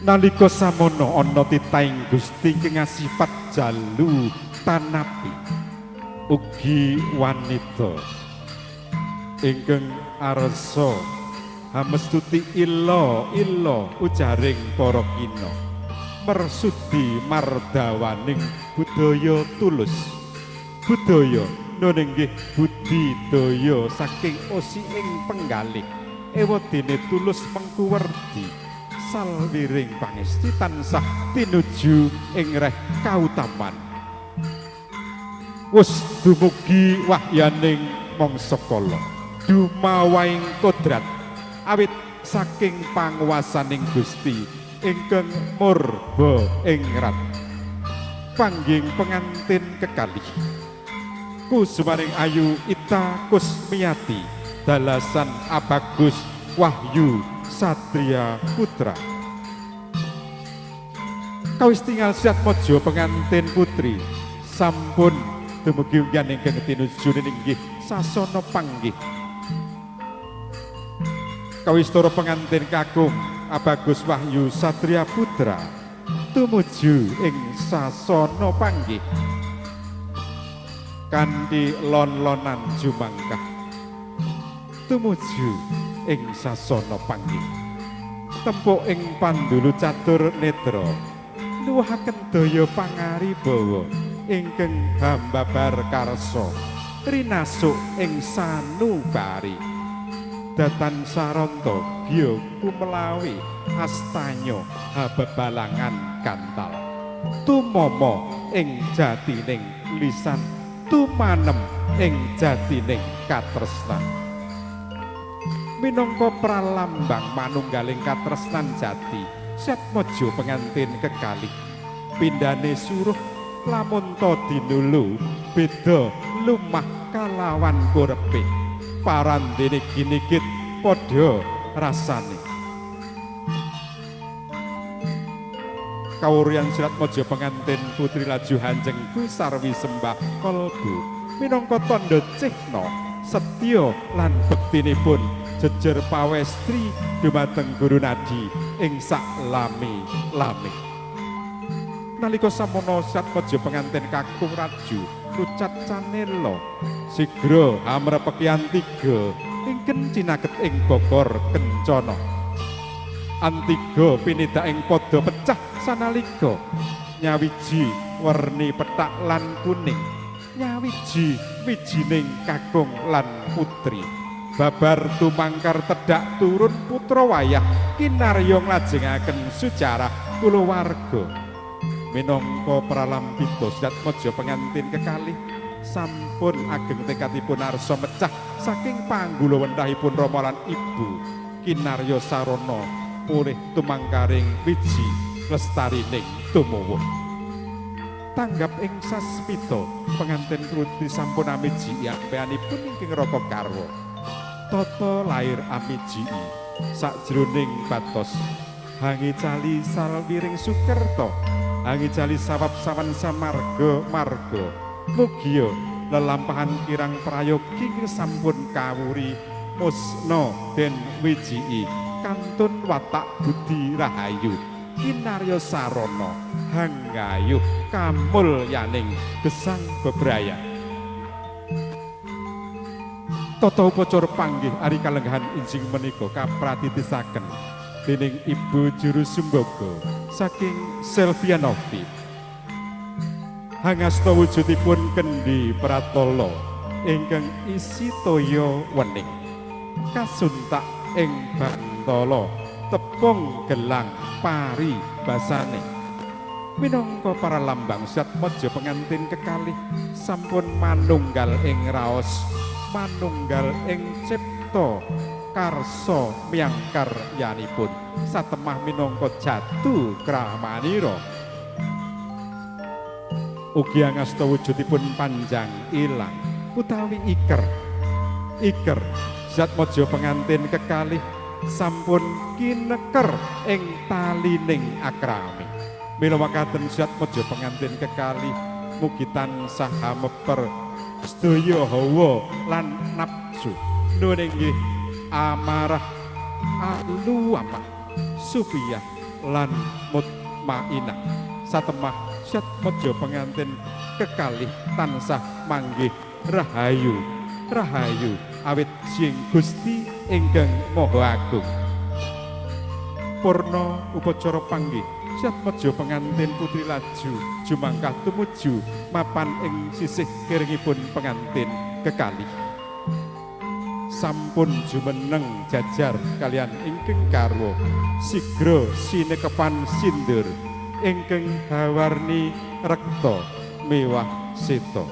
Nalika samono ana titaing Gusti kang sifat jalu tanapi ugi wanita ingkang arsa hamestuti illa ujaring para kina mersudi mardawaning budaya tulus budaya nggih budidaya saking osiing penggalih ewadene tulus mengkuwerdi salwiring pangesti tansah tinuju ing reh kautaman wus dumugi wahyaning mangsa kala dumawaing kodrat awit saking panguwasaning Gusti ingkang murba ing rat pangging pengantin kekalih kusumaring ayu Ita Kusmiati dalasan Abagus Wahyu Satria Putra kawis tinggal Siatmojo pengantin putri sampun dumugi unggan ingkang tinuju inggih sasana panggih kawis tara pengantin kakung Abagus Wahyu Satria Putra tumuju ing sasana panggih kanthi lon-lonan jumangkah tumuju ing sasana panggih tempuk ing pandulu catur netra nuwuhaken daya pangaribawa ingkang hambabar karsa rinasuk ing sanubari datan saranta giya kumelawi astanyo habebalangan kantal tumama ing jatining lisan tumanem ing jatining katresnan minangka pralambang manunggaling katresnan jati Siatmojo pengantin kekalih pindhane suruh lamun ta dinulu beda lumah kalawan kurepe parandene ginigit padha rasane kawuryan Siatmojo pengantin putri laju hanjengku sarwi sembah kalbu minangka tandha cihna setya lan bektinipun jejer pawestri dumateng Guru Nadi ing sak lami-lami nalika samono Siatmojo pengantin kakung raju rucat canelo sigra amrepekyan tiga ingkang cinaket ing Bogor Kencana antiga pinidak ing padha pecah sanalika nyawiji werni pethak lan kuning nyawiji wijining kakung lan putri babar tumangkar tedak turun putra wayah kinarya nglajengaken sujarah kulawarga minangka pralambita Siatmojo pengantin kekalih sampun ageng tekadipun arsa mecah saking panggula wendahipun rama lan ibu kinarya sarana pulih tumangkaring wiji lestarining tumuwuh tanggap ing saspita pengantin putri sampun amiji ampeanipun ingkang raka karwa tata lair amiji sajroning batos hangi cali salwiring sukerta hangi cali sawab sawan samarga mugia lelampahan kirang prayogi sampun kawuri musna den wiji kantun watak budi rahayu kinarya sarana hanggayuh kamulyaning gesang bebraya tata upacara panggih ari kalenggahan injing menika kapratitisaken dening Ibu Juru Sumbaga saking Selvianovi hangasta wujudipun kendi pratala ingkang isi toya wening kasuntak ing bantala tepung gelang pari basane minangka para lambang Siatmojo pengantin kekalih sampun manunggal ing raos manunggal ing cipta karsa miyangkar yanipun satemah minangka jatu kramanira ugi angasta wujudipun panjang ilang utawi iker Siatmojo pengantin kekalih sampun kineker ing talining akrami mila makaten Siatmojo pengantin kekalih mugi tansah meper sedaya hawa lan nafsu nuwun inggih amarah aluwamah supiyah lan mutmainah. Satemah Syat Mojo pengantin kekalih tansah manggih rahayu rahayu awit sing Gusti ingkang Maha Agung. Purna upacara panggih Syat Mojo pengantin putri laju jumangkah tumuju mapan ing sisih kiringipun pengantin kekalih. Sampun jumeneng jajar kalian ingkang karwa sigra sinekepan sindur ingkang hawarni rekta mewah seta.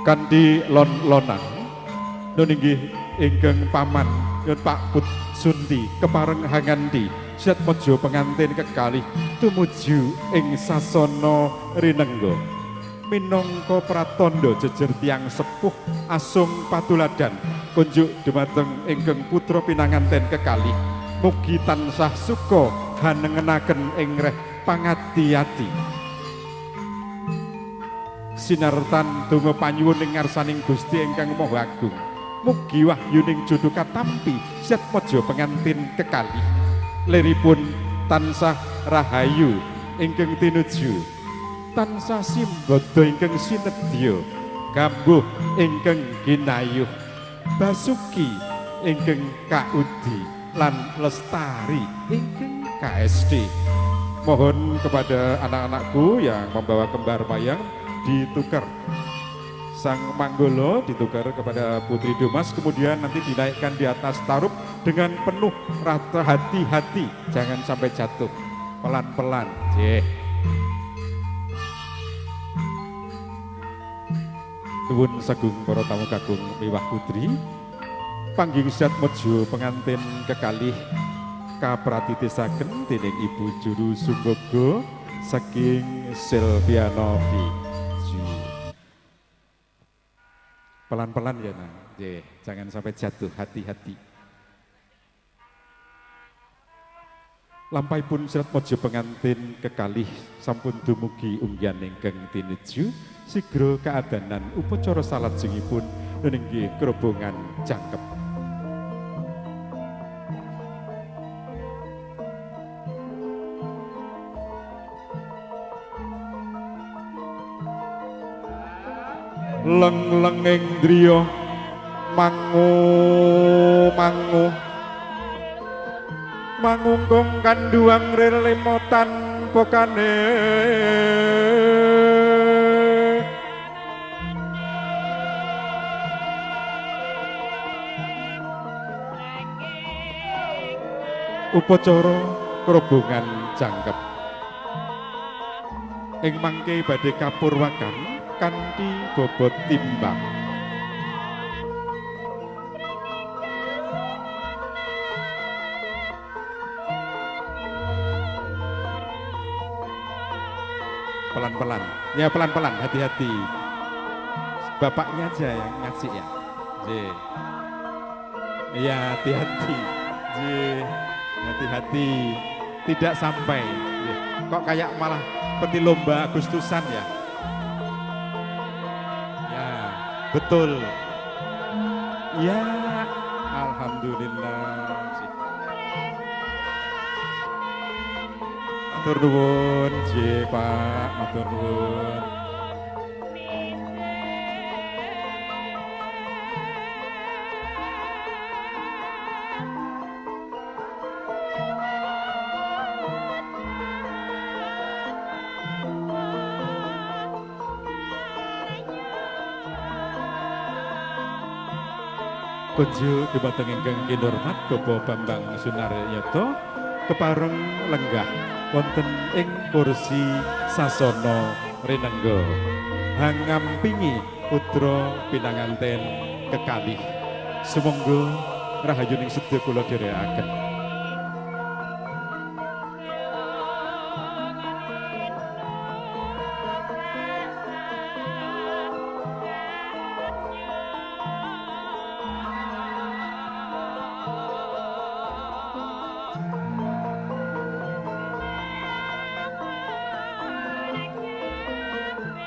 Kanthi lon-lonan nun inggih ingkang paman nyun Pak Put Sunti kepareng hangandi Syat Mojo pengantin kekalih tumuju ing sasana rinengga minangka pratandha jejer tiyang sepuh asung patuladan kunjuk dumateng ingkang putra pinanganten kekalih mugi tansah suka hanengenaken ing reh pangati-ati. Sinartan donga panyuwun ing ngarsaning Gusti ingkang Maha Agung. Mugi wahyuning jodoh katampi Syat Mojo pengantin kekalih. Liripun tansah rahayu ingkang tinuju. Tansah simbada ingkang sinedya. Gambuh ingkang ginayuh. Basuki ingkang kaudi lan lestari ingkang KSD. Mohon kepada anak-anakku yang membawa kembar mayang ditukar sang manggolo, ditukar kepada Putri Dumas, kemudian nanti dinaikkan di atas tarup dengan penuh rata hati-hati, jangan sampai jatuh, pelan-pelan. Nuwun sagung para tamu kakung miwah putri, panggih Syat Mojo pengantin kekalih kapratitisaken dening Ibu Juru Sumbogo saking Silvianovi. Pelan-pelan ya Nang, jangan sampai jatuh, hati-hati. Lampahipun Syat Mojo pengantin kekalih sampun dumugi unggian ingkang tinuju sigra kaadanan upacara salajengipun inggih kerobongan jangkep. Leng-lenging driya mangu mangunggung kanduang relemotan pokane upacara kerobongan jangkep ing mangke badhe kapurwakan kanthi bobot timbang. Pelan-pelan, ya pelan-pelan, hati-hati. Bapaknya aja yang ngasih ya. Iya, hati-hati. Hati-hati. Tidak sampai. Kok kayak malah seperti lomba Agustusan ya? Betul. Ya, alhamdulillah. Matur nuwun, Pak. Matur nuwun. Kunjuk dumateng ingkang kinurmat Bapak Bambang Sunaryoto kepareng lenggah wonten ing kursi sasana rinengga hangampingi putra pinanganten kekalih. Sumangga rahayuning sedaya kula dherekaken.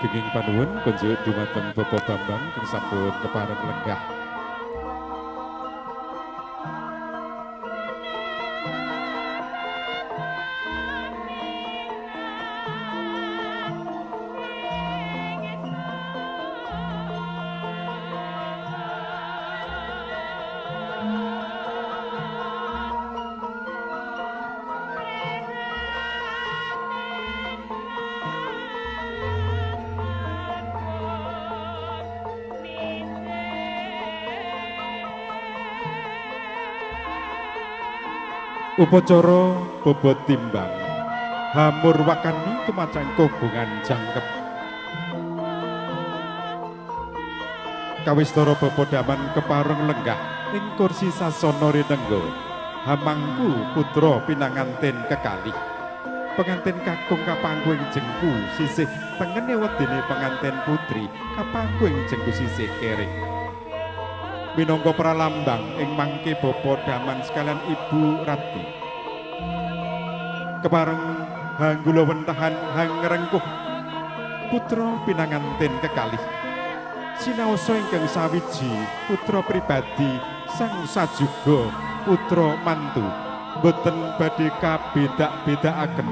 Kenging panuwun kunjuk dumateng Bapak Bambang kang sampun kepareng lenggah. Upacara bobot timbang hamur wakani tumacang kogongan jangkep kawistara bepodaman kepareng lenggah ing kursi sasana rinengga hamangku putra pinanganten kekalih penganten kakung kapangku ing jengku sisih tengene wedine penganten putri kapangku ing jengku sisih kering minangka pralambang ing mangke bapa daman sekalian Ibu Rati kepareng hanggula wentahan hangrengkuh putra pinanganten kekalih sinaosa ingkang sawiji putra pribadi sang sajuga putra mantu boten badhe kabeda-bedakaken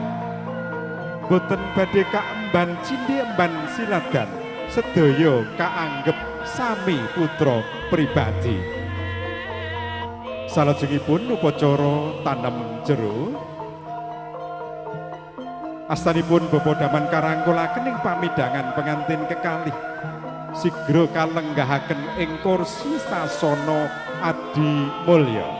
boten badhe kaemban cindhe emban siladan sedaya kaanggep sami putra pribadi. Salajengipun upacara tanem jero astanipun Bapak Daman karangkulaken ing pamidangan pengantin kekalih sigra kalenggahaken ing kursi sasana adi mulya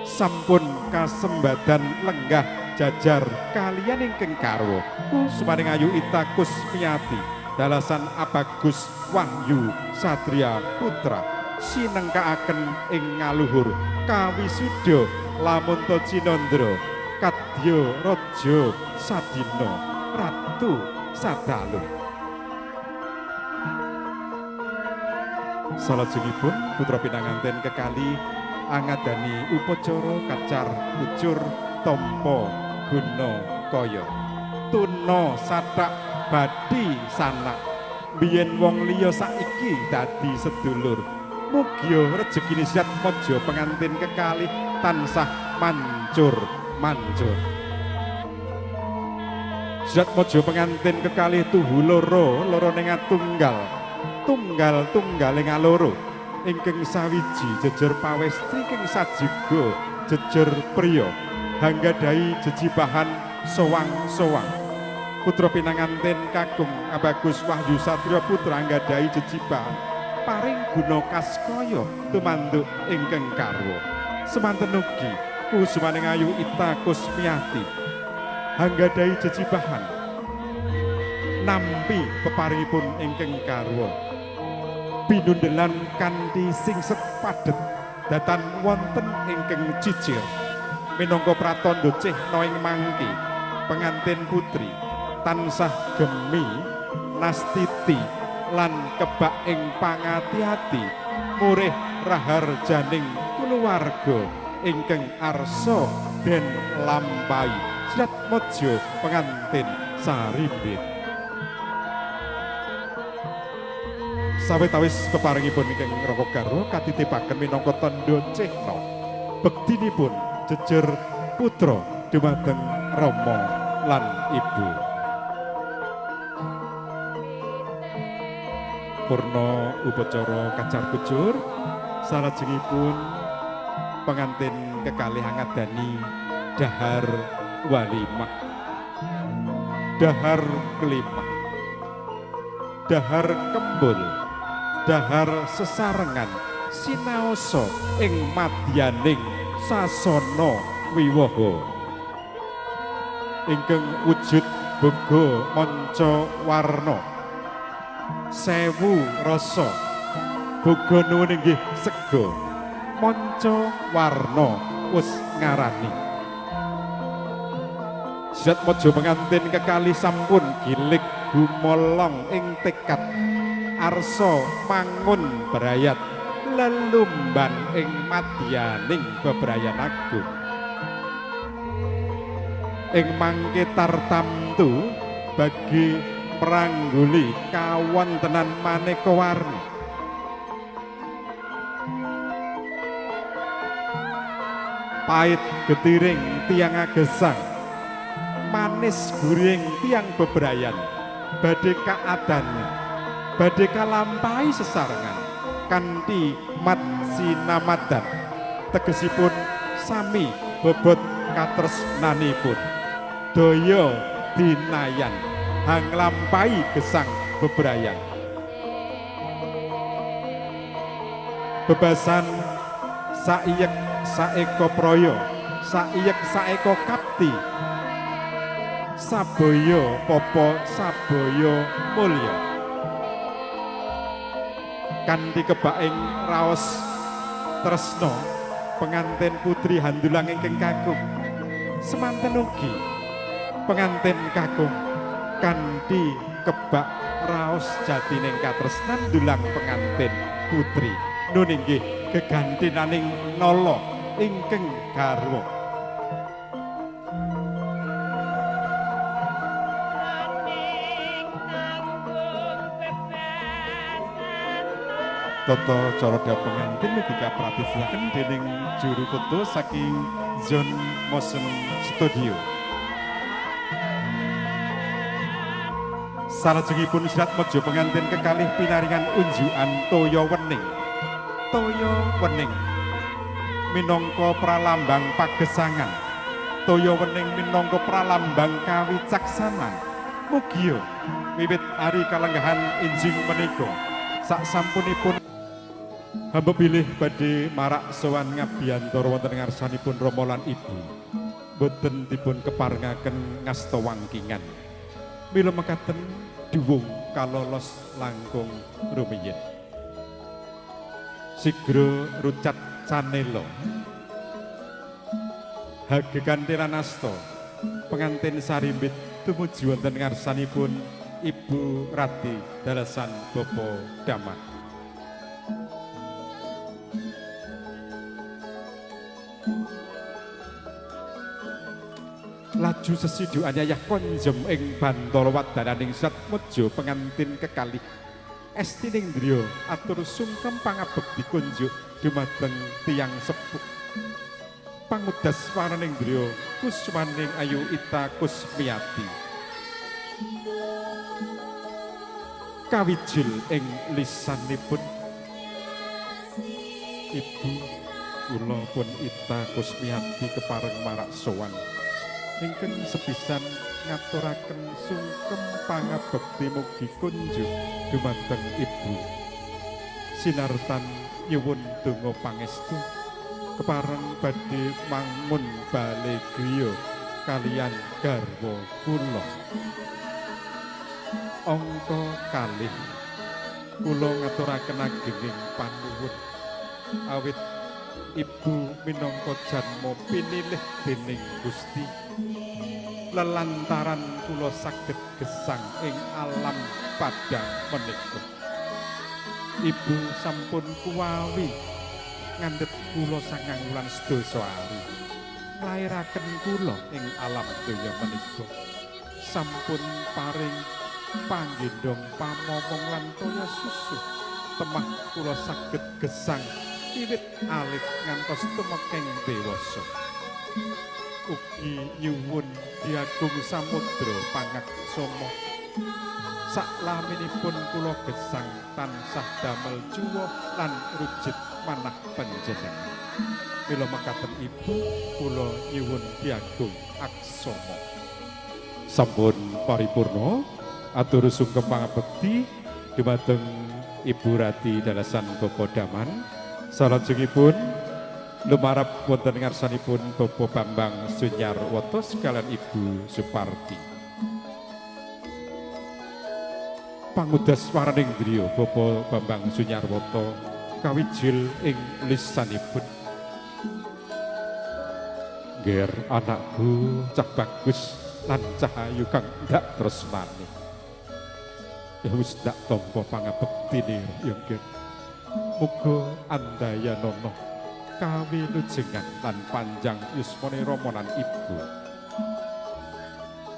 sampun kasembadan lenggah jajar kaliyan ingkang karwa kusumaning ayu Ita Kusmiati dalasan Abagus Wahyu Satria Putra sinengkaaken ing ngaluhur kawisuda Lamunta Cinandra Kadya Raja Sadina Ratu Sadalu. Salajengipun putra pinanganten kekalih angadani upacara kacar kucur tampa guna kaya tuna sathak badhi sanak biyen wong liya saiki dadi sedulur mugia rejekine Zat Maja pengantin kekalih tansah mancur Zat Maja pengantin kekalih tuhu loro ning tunggal ing aloro ingkang sawiji jejer pawestri ing sajiga jejer priya hanggadai jejibahan sowang-sowang putra pinanganten kakung Abagus Wahyu Satria Putra anggadai jejibahan paring guna kaskaya tumanduk ingkang karwa semanten ugi kusumaning ayu Ita Kusmiati anggadai jejibahan nampi peparingipun ingkang karwa pinundelan kanthi sing sepadet datan wonten ingkang cicir minangka pratandha cihna ing mangke pengantin putri tansah gemi nastiti lan kebak ing pangati-ati murih raharjaning kulawarga ingkang arsa den lampahi Zat Maja pengantin sarimbit. Sawetawis peparingipun ingkang raka garwa katitipaken minangka tandha cihna bektinipun jejer putra dumateng Rama lan Ibu. Purna upacara kacar kucur salajengipun pengantin kekalih ngadani dahar walimah dahar kelimah dahar kembul dahar sesarengan sinaosa ing madyaning sasana wiwaha ingkang wujud boga manca warna 1000 rasa boga nuwun inggih sega manca warna wis ngarani Jatmadya pengantin kekalih sampun gilig gumolong ing tekad arsa mangun brayat lelumban ing madyaning bebrayan agung ing mangke tartamtu bagi prangguli kawontenan maneka warni pait getiring tiang agesang manis guring tiang bebrayan badhe kaadani badhe kalampahi sesarengan kanthi mat sinamadan tegesipun sami bobot katresnanipun daya dinayan hanglampahi gesang bebrayan bebasan saiyek saeko proyo saiyek saeko kapti sabaya popo sabaya mulya kanthi kebaing raos tresna pengantin putri handulang ingkang kakung semanten ugi pengantin kakung kanthi kebak raos jatining katresnan dulang pengantin putri nun inggih gegantinaning nala ingkang garwa Toto cara pengantin ugi kapratisakaken dening juru foto saking Zone Motion Studio. Salajengipun Jatmadya pengantin kekalih pinaringan unjukan toya wening. Toya wening minangka pralambang pagesangan. Toya wening minangka pralambang kawicaksanan. Mugi wiwit ari kalenggahan injing menika sak sampunipun hamba bilih badhe marak sowan ngabiyantara wonten ngarsanipun Rama lan Ibu boten dipun keparengaken ngasta wangkingan mila mekaten duwung kalolos langkung rumiyin sigra rucat canela hagegantiran asta pengantin sarimbit tumuju wonten ngarsanipun Ibu Rati dalasan Bapa Damar laju sesidu anyayah konjem ing bantara wadananing Jatmadya pengantin kekalih estining driya atur sungkem pangabekti kunjuk dumateng tiyang sepuh pangudas waraning driya kuswaning Ayu Ita Kusmiyati kawijil ing lisanipun Ibu kula pun Ita Kusmiyati kepareng marak sowan ingkang sepisan ngaturaken sungkem pangabekti mugi kunjuk dumateng Ibu sinartan nyuwun donga pangestu kepareng badhe mangun bale griya kaliyan garwa kula angka kalih kula ngaturaken agenging panuwun awit Ibu minangka janma pinilih dening Gusti lelantaran kula saged gesang ing alam padang menika Ibu sampun kuwawi ngandhut kula 9 wulan sedasa ari nglairaken kula ing alam donya menika sampun paring panggendhong pamomong lan toya susu temah kula saged gesang wiwit alit ngantos tumekeng dewasa ugi nyuwun diagung samudra pangaksama saklaminipun kula gesang tansah damel juwa lan rujit manah panjenengan mila mekaten Ibu kula nyuwun diagung aksama sampun paripurna atur sungkem pangabekti dumateng Ibu Rati dalasan Bapa Daman Salajengipun lumarap wonten ngarsanipun Bapak Bambang Sunyarwoto sekalian Ibu Suparti. Pangudas waraning griya Bapak Bambang Sunyarwoto kawijil ing lisanipun. Ger anakku cah bagus lan cah ayu kang ndak tresnani. Ya wis ndak tampa pangabektine ya Ger. Muga andaya nono kawilujengan lan panjang yusmane romonan ibu